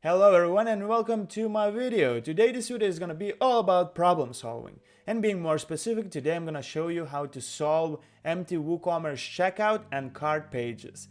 Hello everyone and welcome to my video. Today this video is going to be all about problem solving. And being more specific, today I'm going to show you how to solve empty WooCommerce checkout and cart pages.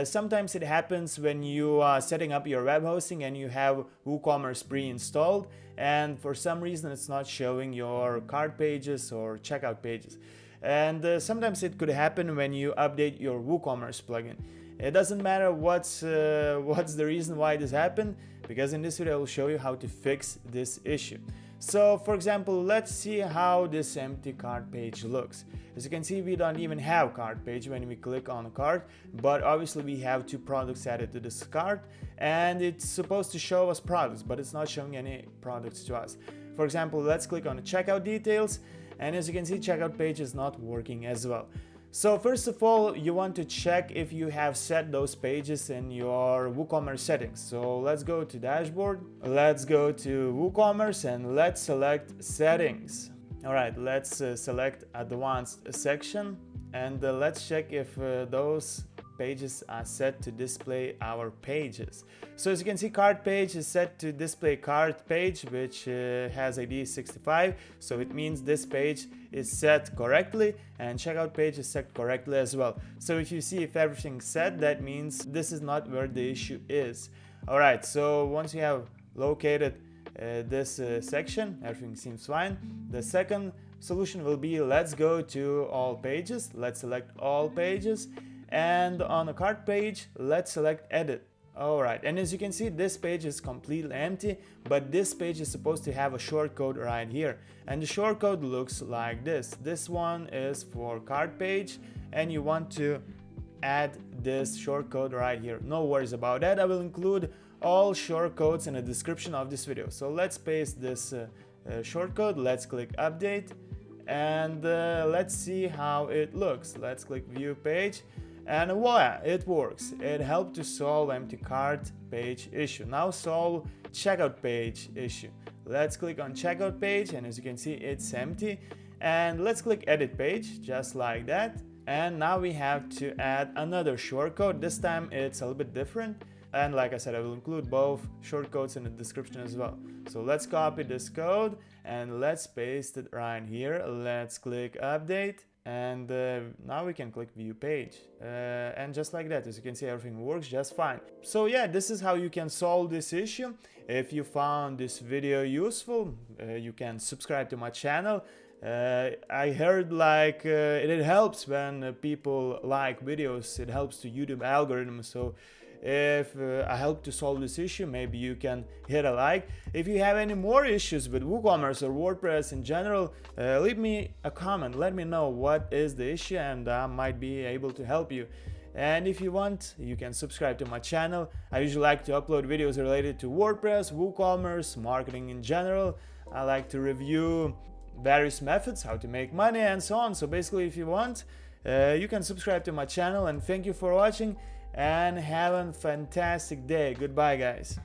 Sometimes it happens when you are setting up your web hosting and you have WooCommerce pre-installed, and for some reason it's not showing your cart pages or checkout pages. And sometimes it could happen when you update your WooCommerce plugin. It doesn't matter what's the reason why this happened, because in this video I will show you how to fix this issue. So for example, let's see how this empty cart page looks. As you can see, we don't even have cart page when we click on a cart, but obviously we have two products added to this cart and it's supposed to show us products, but it's not showing any products to us. For example, let's click on the checkout details, and as you can see, checkout page is not working as well. So first of all, you want to check if you have set those pages in your WooCommerce settings. So let's go to dashboard, let's go to WooCommerce and let's select settings. All right, let's select advanced section and let's check if those pages are set to display our pages. So as you can see, cart page is set to display cart page, which has ID 65, so it means this page is set correctly, and checkout page is set correctly as well. So if you see if everything's set, that means this is not where the issue is. Alright, so once you have located this section, everything seems fine. The second solution will be, let's go to all pages, let's select all pages, and on the cart page, let's select edit. Alright, and as you can see, this page is completely empty, but this page is supposed to have a shortcode right here. And the shortcode looks like this. This one is for cart page, and you want to add this shortcode right here. No worries about that. I will include all shortcodes in the description of this video. So let's paste this shortcode. Let's click update, and let's see how it looks. Let's click view page. And voila, it works. It helped to solve empty cart page issue. Now solve checkout page issue. Let's click on checkout page, and as you can see, it's empty. And let's click edit page, just like that. And now we have to add another shortcode. This time it's a little bit different. And like I said, I will include both shortcodes in the description as well. So let's copy this code and let's paste it right here. Let's click update. And now we can click view page, and just like that, as you can see, everything works just fine. So yeah, this is how you can solve this issue. If you found this video useful, you can subscribe to my channel. I heard like it helps when people like videos, it helps to YouTube algorithm. So if I help to solve this issue, maybe you can hit a like. If you have any more issues with WooCommerce or WordPress in general, leave me a comment, let me know what is the issue, and I might be able to help you. And if you want, you can subscribe to my channel. I usually like to upload videos related to WordPress, WooCommerce, marketing in general. I like to review various methods, how to make money and so on. So basically, if you want, you can subscribe to my channel, and thank you for watching and have a fantastic day. Goodbye, guys.